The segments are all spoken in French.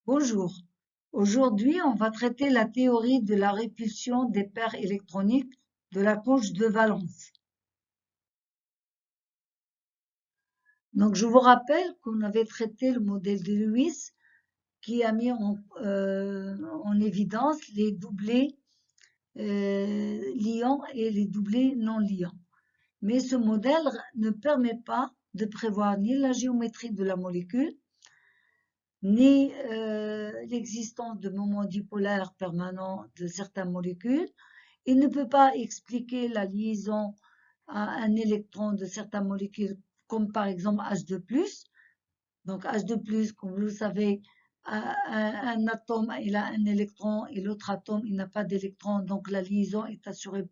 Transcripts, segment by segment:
Bonjour. Aujourd'hui, on va traiter la théorie de la répulsion des paires électroniques de la couche de valence. Donc, je vous rappelle qu'on avait traité le modèle de Lewis qui a mis en évidence les doublés liants et les doublés non liants. Mais ce modèle ne permet pas de prévoir ni la géométrie de la molécule, ni l'existence de moments dipolaires permanents de certaines molécules. Il ne peut pas expliquer la liaison à un électron de certaines molécules, comme par exemple H2+. Donc H2+, comme vous le savez, un atome, il a un électron et l'autre atome, il n'a pas d'électron. Donc la liaison est assurée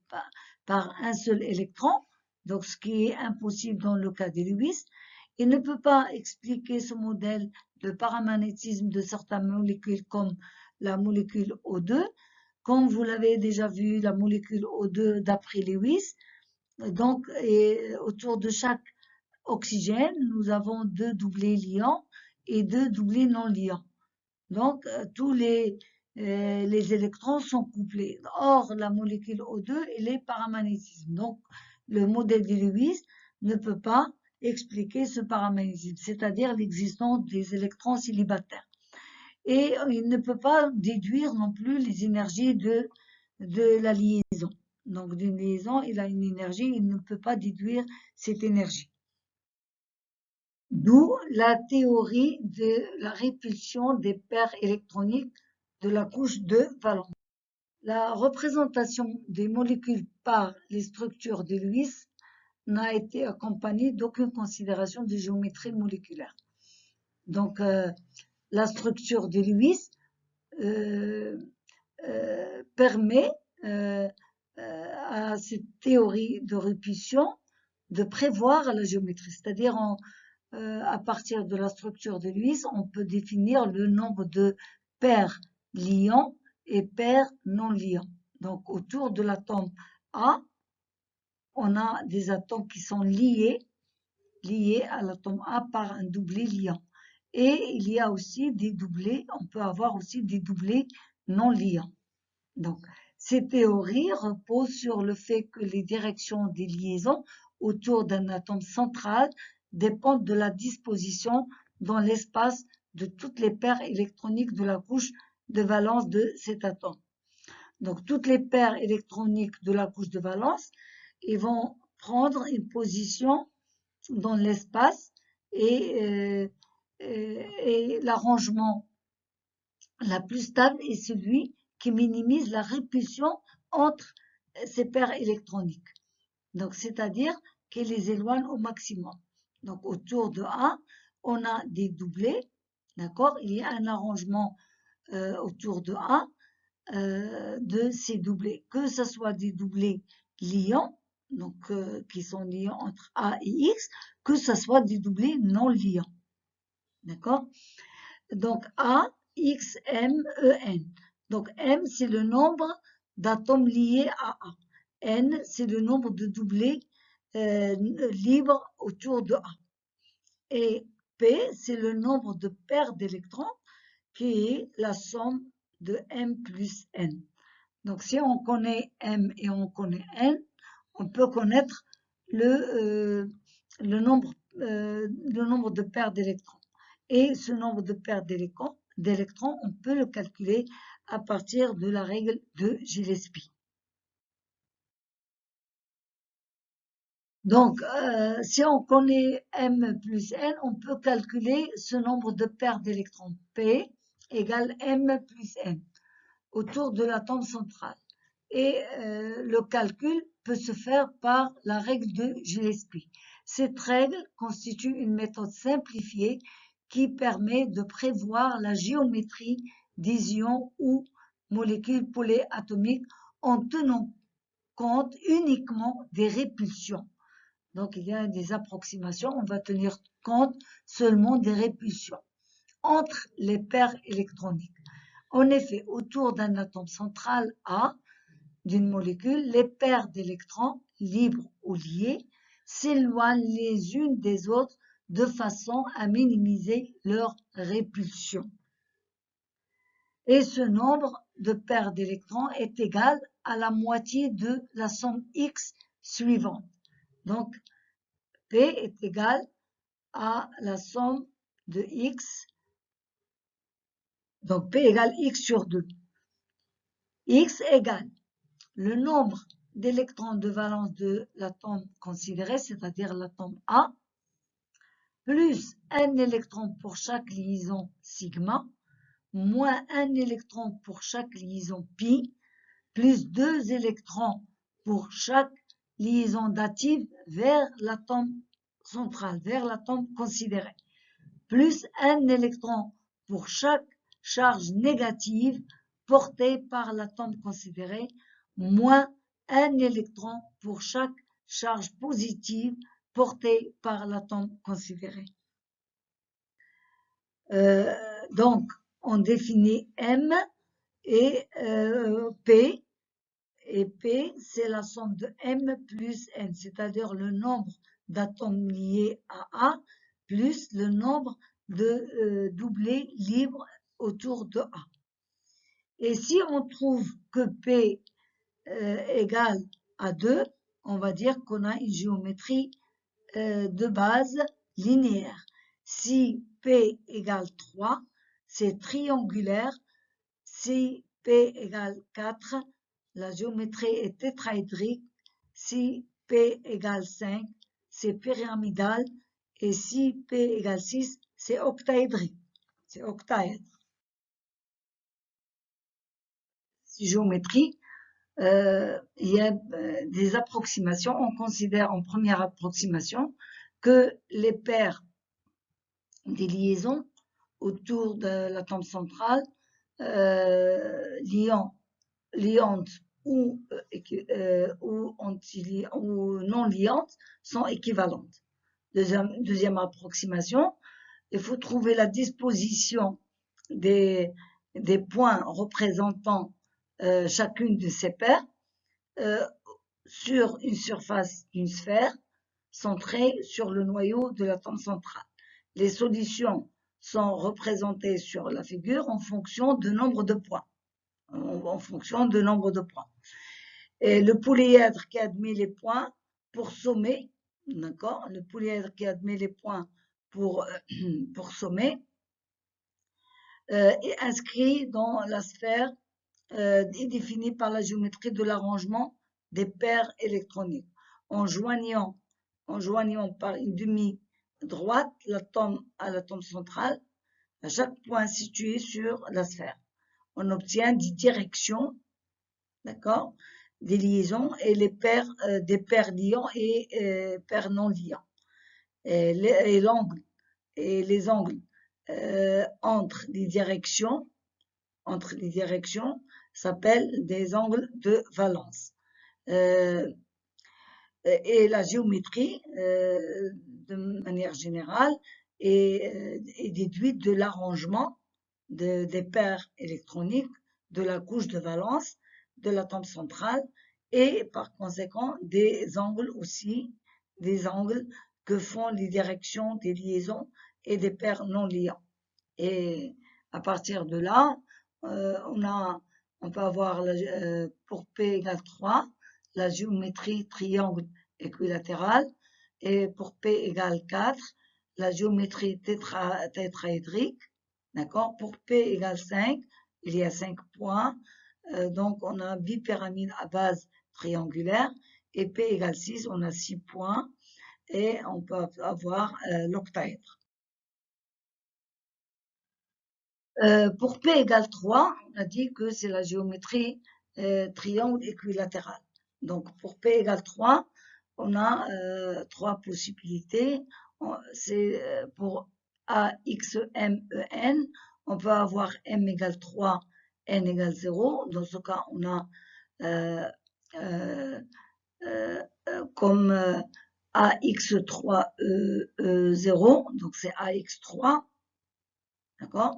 par un seul électron. Donc ce qui est impossible dans le cas de Lewis. Il ne peut pas expliquer ce modèle de paramagnétisme de certaines molécules comme la molécule O2. Comme vous l'avez déjà vu, la molécule O2 d'après Lewis. Donc, et autour de chaque oxygène, nous avons deux doublés liants et deux doublés non liants. Donc, tous les électrons sont couplés. Or, la molécule O2, elle est paramagnétisme. Donc, le modèle de Lewis ne peut pas expliquer ce paramagnétisme, c'est-à-dire l'existence des électrons célibataires. Et il ne peut pas déduire non plus les énergies de la liaison. Donc, d'une liaison, il a une énergie, il ne peut pas déduire cette énergie. D'où la théorie de la répulsion des paires électroniques de la couche de valence. La représentation des molécules par les structures de Lewis n'a été accompagnée d'aucune considération de géométrie moléculaire. Donc, la structure de Lewis permet à cette théorie de répulsion de prévoir la géométrie. C'est-à-dire, à partir de la structure de Lewis, on peut définir le nombre de paires liants et paires non liants. Donc, autour de l'atome A, on a des atomes qui sont liés à l'atome A par un doublé liant. Et il y a aussi des doublés, on peut avoir aussi des doublés non liants. Donc, ces théories reposent sur le fait que les directions des liaisons autour d'un atome central dépendent de la disposition dans l'espace de toutes les paires électroniques de la couche de valence de cet atome. Donc, toutes les paires électroniques de la couche de valence, ils vont prendre une position dans l'espace et l'arrangement la plus stable est celui qui minimise la répulsion entre ces paires électroniques. Donc, c'est-à-dire qu'elle les éloigne au maximum. Donc, autour de A, on a des doublés, d'accord? Il y a un arrangement autour de A de ces doublés, que ce soit des doublés liants, donc qui sont liants entre A et X, que ce soit des doublés non liants, d'accord? Donc A, X, M, E, N. Donc M, c'est le nombre d'atomes liés à A. N, c'est le nombre de doublés libres autour de A. Et P, c'est le nombre de paires d'électrons qui est la somme de M plus N. Donc si on connaît M et on connaît N, on peut connaître le nombre de paires d'électrons. Et ce nombre de paires d'électrons, on peut le calculer à partir de la règle de Gillespie. Donc, si on connaît M plus N, on peut calculer ce nombre de paires d'électrons. P égale M plus N autour de l'atome central. Et le calcul peut se faire par la règle de Gillespie. Cette règle constitue une méthode simplifiée qui permet de prévoir la géométrie des ions ou molécules polyatomiques en tenant compte uniquement des répulsions. Donc, il y a des approximations, on va tenir compte seulement des répulsions entre les paires électroniques. En effet, autour d'un atome central A d'une molécule, les paires d'électrons, libres ou liés, s'éloignent les unes des autres de façon à minimiser leur répulsion. Et ce nombre de paires d'électrons est égal à la moitié de la somme X suivante. Donc, P est égal à la somme de X. Donc, P égale X sur 2. X égale le nombre d'électrons de valence de l'atome considéré, c'est-à-dire l'atome A, plus un électron pour chaque liaison sigma, moins un électron pour chaque liaison pi, plus 2 électrons pour chaque liaison dative vers l'atome central, vers l'atome considéré, plus un électron pour chaque charge négative portée par l'atome considéré, moins un électron pour chaque charge positive portée par l'atome considéré. Donc, on définit M et P. Et P, c'est la somme de M plus N, c'est-à-dire le nombre d'atomes liés à A plus le nombre de doublés libres autour de A. Et si on trouve que P égale à 2, on va dire qu'on a une géométrie de base linéaire. Si P égale 3, c'est triangulaire. Si P égale 4, la géométrie est tétraédrique. Si P égale 5, c'est pyramidal. Et si P égale 6, c'est octaédrique. C'est octaèdre. Géométrie, il y a des approximations. On considère en première approximation que les paires des liaisons autour de l'atome central liantes ou non liantes sont équivalentes. Deuxième approximation, il faut trouver la disposition des points représentant chacune de ces paires sur une surface d'une sphère centrée sur le noyau de l'atome central. Les solutions sont représentées sur la figure en fonction de nombre de points. Et le polyèdre qui admet les points pour sommer, d'accord, le polyèdre qui admet les points pour sommer, est inscrit dans la sphère et défini par la géométrie de l'arrangement des paires électroniques, en joignant par une demi-droite l'atome à l'atome central, à chaque point situé sur la sphère. On obtient des directions, d'accord, des liaisons et les paires, des paires liants et paires non liants. Et les angles entre les directions s'appellent des angles de valence. Et la géométrie, de manière générale, est déduite de l'arrangement des paires électroniques de la couche de valence de l'atome central et par conséquent des angles aussi, des angles que font les directions des liaisons et des paires non liants. Et à partir de là, on peut avoir pour P égale 3, la géométrie triangle équilatéral, et pour P égale 4, la géométrie tétraédrique, d'accord. Pour P égale 5, il y a 5 points, donc on a bipyramide à base triangulaire, et P égale 6, on a 6 points, et on peut avoir l'octaèdre. Pour P égale 3, on a dit que c'est la géométrie triangle équilatéral. Donc, pour P égale 3, on a 3 possibilités. C'est pour A, X, M, E, N. On peut avoir M égale 3, N égale 0. Dans ce cas, on a comme AX3, E, 0. Donc, c'est AX3. D'accord?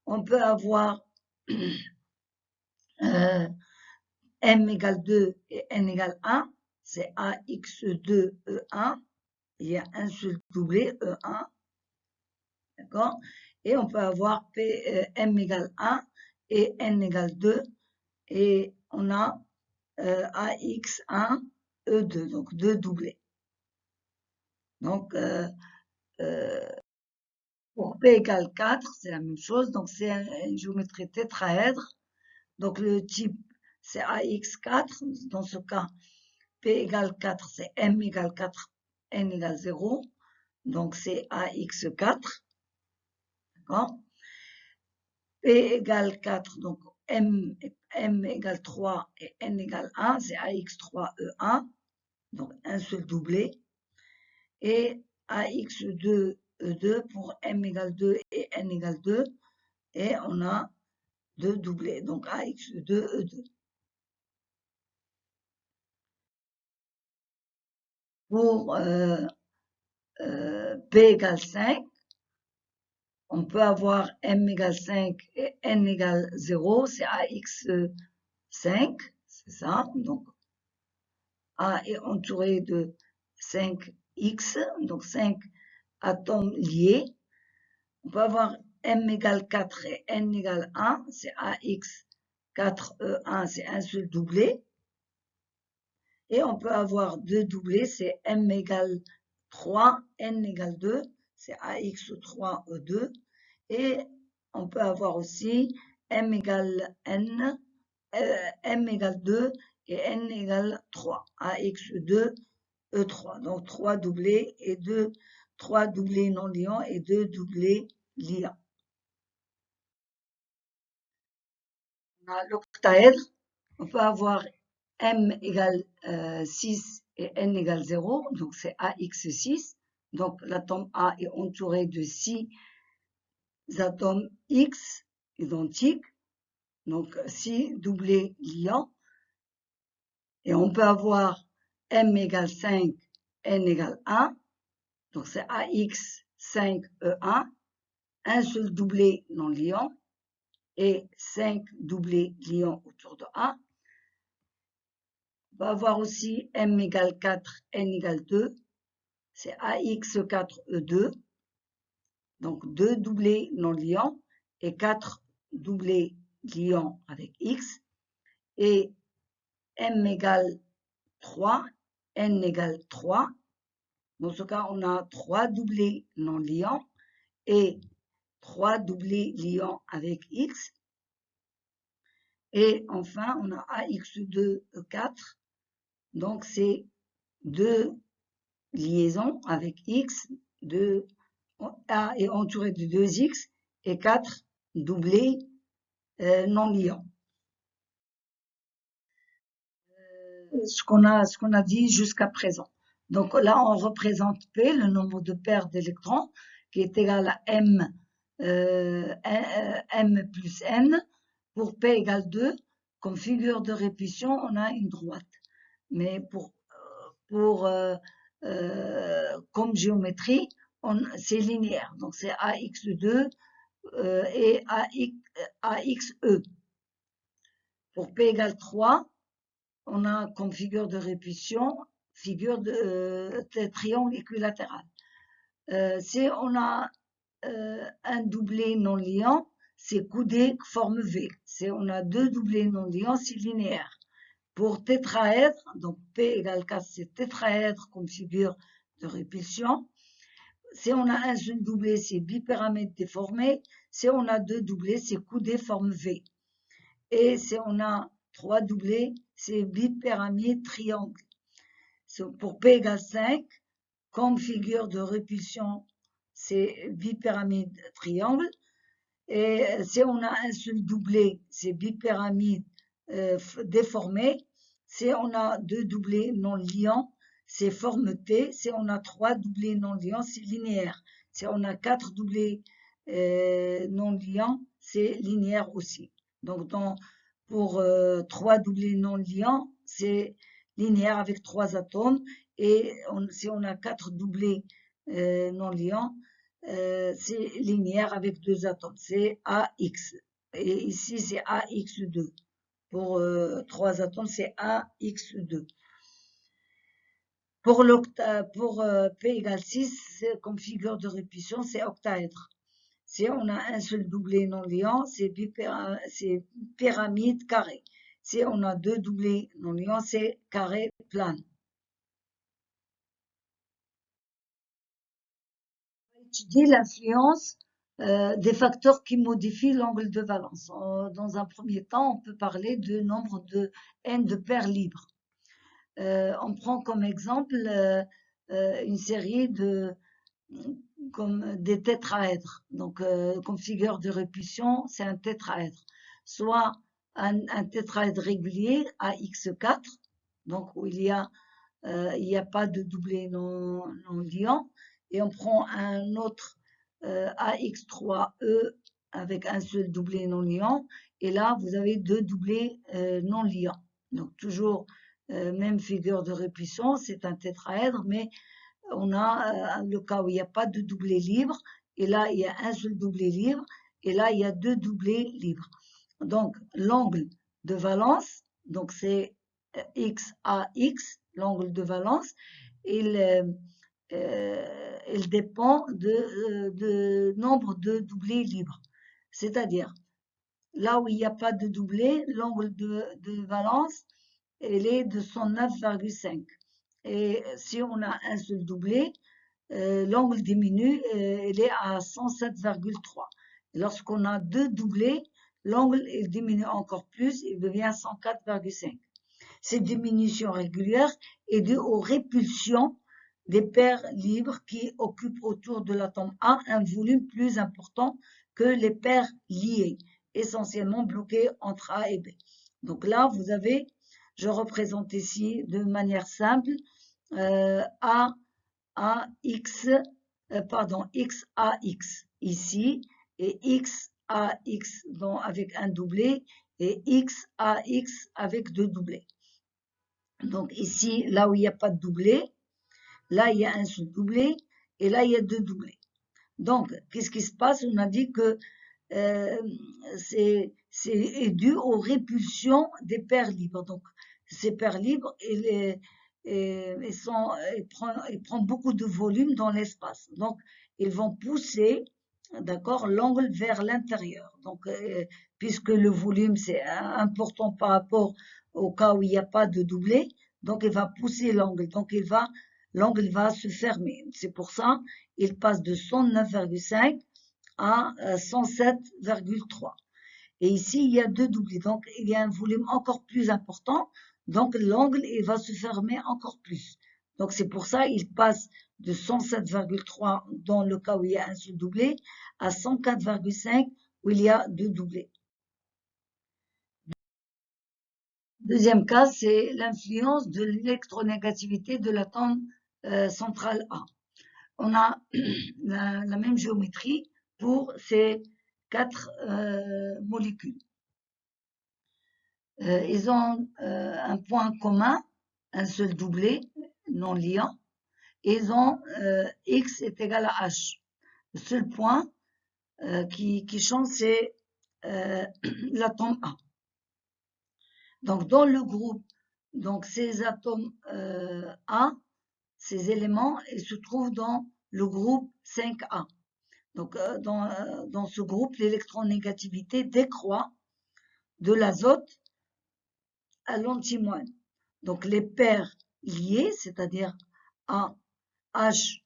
On peut avoir M égale 2 et N égale 1, c'est AX2, E1, il y a un seul doublé, E1, d'accord. Et on peut avoir M égale 1 et n égale 2. Et on a AX1, E2, donc 2 doublés. Donc, pour P égale 4, c'est la même chose. Donc, c'est une géométrie tétraèdre. Donc, le type, c'est AX4. Dans ce cas, P égale 4, c'est M égale 4, N égale 0. Donc, c'est AX4. D'accord? P égale 4, donc M égale 3 et N égale 1, c'est AX3E1. Donc, un seul doublé. Et AX2, E2 pour M égale 2 et N égale 2. Et on a 2 doublés, donc AX2, E2. Pour P égale 5, on peut avoir M égale 5 et N égale 0, c'est AX5, c'est ça. Donc, A est entouré de 5X, donc 5 atomes liés. On peut avoir M égale 4 et N égale 1, c'est AX4E1, c'est un seul doublé. Et on peut avoir deux doublés, c'est M égale 3, N égale 2, c'est AX3E2. Et on peut avoir aussi M égale N, M égale 2 et N égale 3, AX2, E3. Donc 3 doublés et 3 doublés non liants et 2 doublés liants. On a l'octaèdre, on peut avoir M égale 6 et N égale 0, donc c'est AX6. Donc l'atome A est entouré de 6 atomes X identiques, donc 6 doublés liants. Et on peut avoir M égale 5, N égale 1, donc c'est AX5E1, un seul doublé non liant et 5 doublés liants autour de A. On va avoir aussi M égale 4, N égale 2, c'est AX4E2, donc 2 doublés non liants et 4 doublés liants avec X, et M égale 3, N égale 3. Dans ce cas, on a 3 doublés non liants et 3 doublés liants avec X. Et enfin, on a AX2E4, donc c'est 2 liaisons avec X, A est entouré de 2X et 4 doublés non liants. Ce qu'on a dit jusqu'à présent. Donc là, on représente P, le nombre de paires d'électrons, qui est égal à M plus N. Pour P égale 2, comme figure de répulsion, on a une droite. Mais comme géométrie, c'est linéaire. Donc c'est AX2 et AXE. Pour P égale 3, on a comme figure de répulsion, figure de triangle équilatéral. Si on a un doublé non liant, c'est coudé forme V. Si on a deux doublés non liants, c'est linéaire. Pour tétraèdre, donc P égale 4, c'est tétraèdre comme figure de répulsion. Si on a un seul doublé, c'est bipyramide déformé. Si on a deux doublés, c'est coudé forme V. Et si on a 3 doublés, c'est bipyramide triangle. Pour P égale 5, comme figure de répulsion, c'est bipyramide triangle. Et si on a un seul doublé, c'est bipyramide déformé. Si on a deux doublés non liants, c'est forme T. Si on a 3 doublés non liants, c'est linéaire. Si on a 4 doublés non liants, c'est linéaire aussi. Donc, pour 3 doublés non liants, c'est linéaire avec 3 atomes. Et si on a 4 doublés non liants, c'est linéaire avec 2 atomes. C'est AX. Et ici, c'est AX2. Pour 3 atomes, c'est AX2. Pour P égale 6, comme figure de répulsion, c'est octaèdre. Si on a un seul doublé non liant, c'est pyramide carré. Si on a deux doublés non liants, c'est carré plane. On va étudier l'influence des facteurs qui modifient l'angle de valence. Dans un premier temps, on peut parler du nombre de n de paires libres. On prend comme exemple une série comme des tétraèdres. Donc, comme figure de répulsion, c'est un tétraèdre. Soit un tétraèdre régulier AX4, donc où il y a pas de doublé non liant, et on prend un autre AX3E avec un seul doublé non liant, et là vous avez deux doublés non liants. Donc toujours même figure de répulsion, c'est un tétraèdre, mais on a le cas où il n'y a pas de doublé libre, et là il y a un seul doublé libre, et là il y a deux doublés libres. Donc l'angle de valence, donc c'est XAX, l'angle de valence, il dépend de nombre de doublés libres. C'est-à-dire, là où il n'y a pas de doublé, l'angle de valence, elle est de 109,5. Et si on a un seul doublé, l'angle diminue, il est à 107,3. Lorsqu'on a deux doublés, l'angle diminue encore plus, il devient 104,5. Cette diminution régulière est due aux répulsions des paires libres qui occupent autour de l'atome A un volume plus important que les paires liées, essentiellement bloquées entre A et B. Donc là, vous avez, je représente ici de manière simple XAX ici et XAX avec un doublé et XAX avec deux doublés. Donc ici, là où il n'y a pas de doublé, là il y a un seul doublé et là il y a deux doublés. Donc, qu'est-ce qui se passe? On a dit que c'est dû aux répulsions des paires libres. Donc, ces paires libres, ils prennent beaucoup de volume dans l'espace. Donc, ils vont pousser, d'accord, l'angle vers l'intérieur. Donc, puisque le volume, c'est important par rapport au cas où il n'y a pas de doublé, donc il va pousser l'angle. Donc, l'angle va se fermer. C'est pour ça il passe de 109,5 à 107,3. Et ici, il y a deux doublés. Donc, il y a un volume encore plus important. Donc, l'angle, il va se fermer encore plus. Donc, c'est pour ça qu'il passe de 107,3 dans le cas où il y a un seul doublé à 104,5 où il y a deux doublés. Deuxième cas, c'est l'influence de l'électronégativité de l'atome central A. On a la même géométrie pour ces quatre molécules. Ils ont un point commun, un seul doublé non liant. Ils ont X est égal à H. Le seul point qui change, c'est l'atome A. Donc, dans le groupe, donc ces atomes A, ces éléments, ils se trouvent dans le groupe 5A. Donc, dans ce groupe, l'électronégativité décroît de l'azote à l'antimoine. Donc, les paires liées, c'est-à-dire A, H,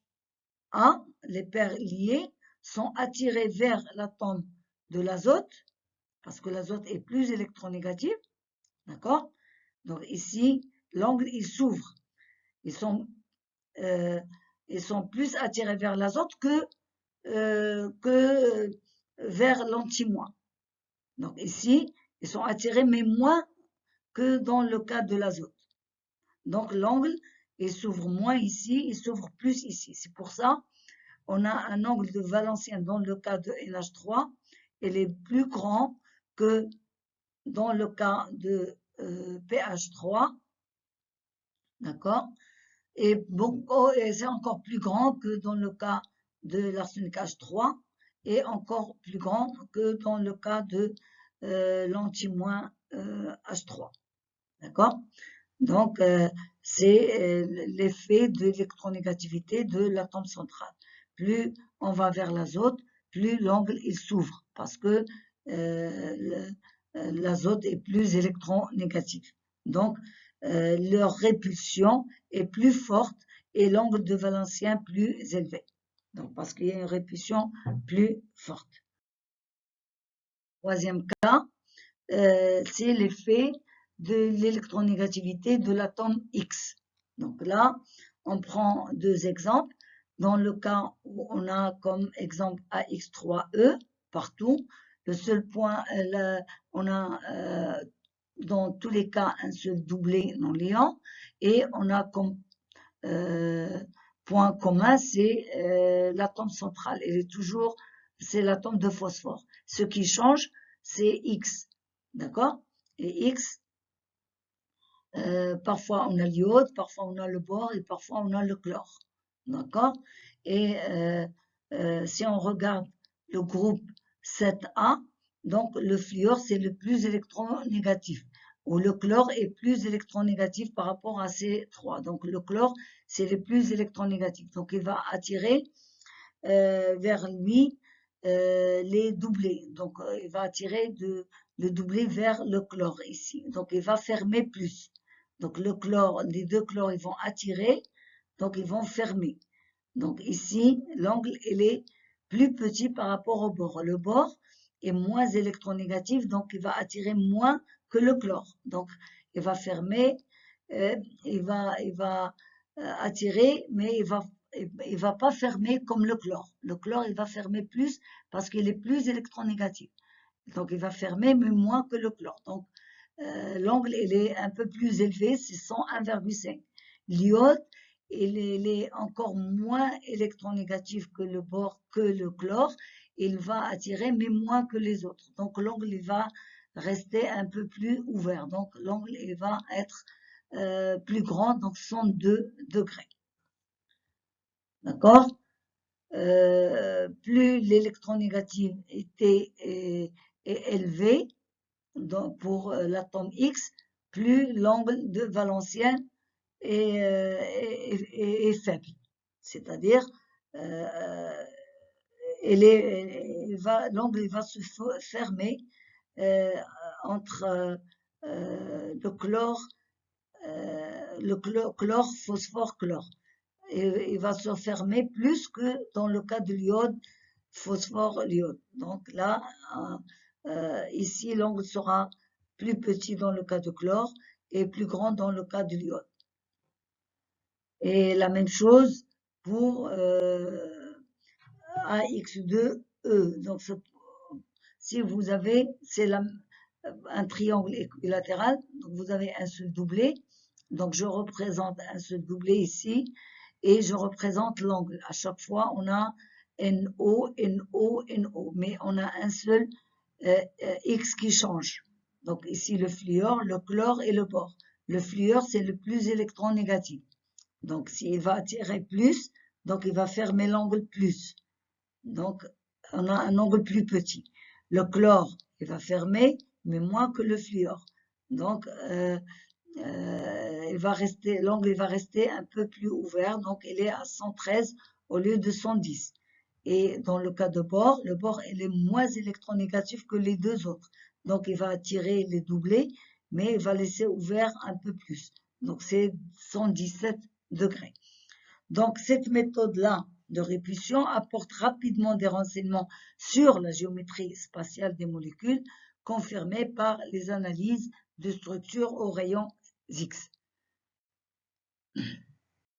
A, les paires liées sont attirées vers l'atome de l'azote, parce que l'azote est plus électronégatif, d'accord? Donc, ici, l'angle, il s'ouvre. Ils sont plus attirés vers l'azote que vers l'antimoine. Donc ici, ils sont attirés, mais moins que dans le cas de l'azote. Donc l'angle, il s'ouvre moins ici, il s'ouvre plus ici. C'est pour ça on a un angle de valencien dans le cas de NH3, il est plus grand que dans le cas de PH3, d'accord? Et bon, c'est encore plus grand que dans le cas de l'arsenic H3 et encore plus grand que dans le cas de l'antimoine H3. D'accord? Donc, c'est l'effet de l'électronégativité de l'atome central. Plus on va vers l'azote, plus l'angle il s'ouvre parce que l'azote est plus électronégatif. Donc, leur répulsion est plus forte et l'angle de Valencien plus élevé. Donc, parce qu'il y a une répulsion plus forte. Troisième cas, c'est l'effet de l'électronégativité de l'atome X. Donc là, on prend deux exemples. Dans le cas où on a comme exemple AX3E partout, le seul point, on a dans tous les cas un seul doublé non liant et on a comme point commun, c'est l'atome central. C'est l'atome de phosphore. Ce qui change, c'est X. D'accord? Et X, parfois on a l'iode, parfois on a le bore et parfois on a le chlore. D'accord? Et si on regarde le groupe 7A, donc le fluor c'est le plus électronégatif, ou le chlore est plus électronégatif par rapport à ces trois. Donc le chlore c'est le plus électronégatif. Donc il va attirer vers lui les doublés. Donc il va attirer le doublé vers le chlore ici. Donc il va fermer plus. Donc le chlore, les deux chlores, ils vont attirer, donc ils vont fermer. Donc ici, l'angle, il est plus petit par rapport au bore. Le bore est moins électronégatif, donc il va attirer moins que le chlore. Donc il va fermer, il va attirer, mais il va pas fermer comme le chlore. Le chlore, il va fermer plus parce qu'il est plus électronégatif. Donc il va fermer, mais moins que le chlore. Donc l'angle il est un peu plus élevé, c'est 101,5. L'iode, il est encore moins électronégatif que le bore, que le chlore. Il va attirer, mais moins que les autres. Donc l'angle il va rester un peu plus ouvert. Donc l'angle il va être plus grand, donc 102 degrés. D'accord? Plus l'électronégativité est élevée, pour l'atome X, plus l'angle de Valencien est faible. C'est-à-dire, l'angle va se fermer entre le chlore, phosphore, chlore. Et il va se fermer plus que dans le cas de l'iode, phosphore, l'iode. Donc là, ici, l'angle sera plus petit dans le cas de chlore et plus grand dans le cas de l'iode. Et la même chose pour AX2E. Donc, si vous avez, c'est un triangle équilatéral, donc vous avez un seul doublé. Donc, je représente un seul doublé ici et je représente l'angle. À chaque fois, on a NO, NO, NO, mais on a un seul X qui change. Donc ici le fluor, le chlore et le bore. Le fluor c'est le plus électronégatif. Donc s'il va attirer plus, donc il va fermer l'angle plus. Donc on a un angle plus petit. Le chlore il va fermer, mais moins que le fluor. Donc l'angle il va rester un peu plus ouvert, donc il est à 113 au lieu de 110. Et dans le cas de bore, le bore il est moins électronégatif que les deux autres. Donc il va attirer les doublés, mais il va laisser ouvert un peu plus. Donc c'est 117 degrés. Donc cette méthode-là de répulsion apporte rapidement des renseignements sur la géométrie spatiale des molécules, confirmés par les analyses de structure aux rayons X.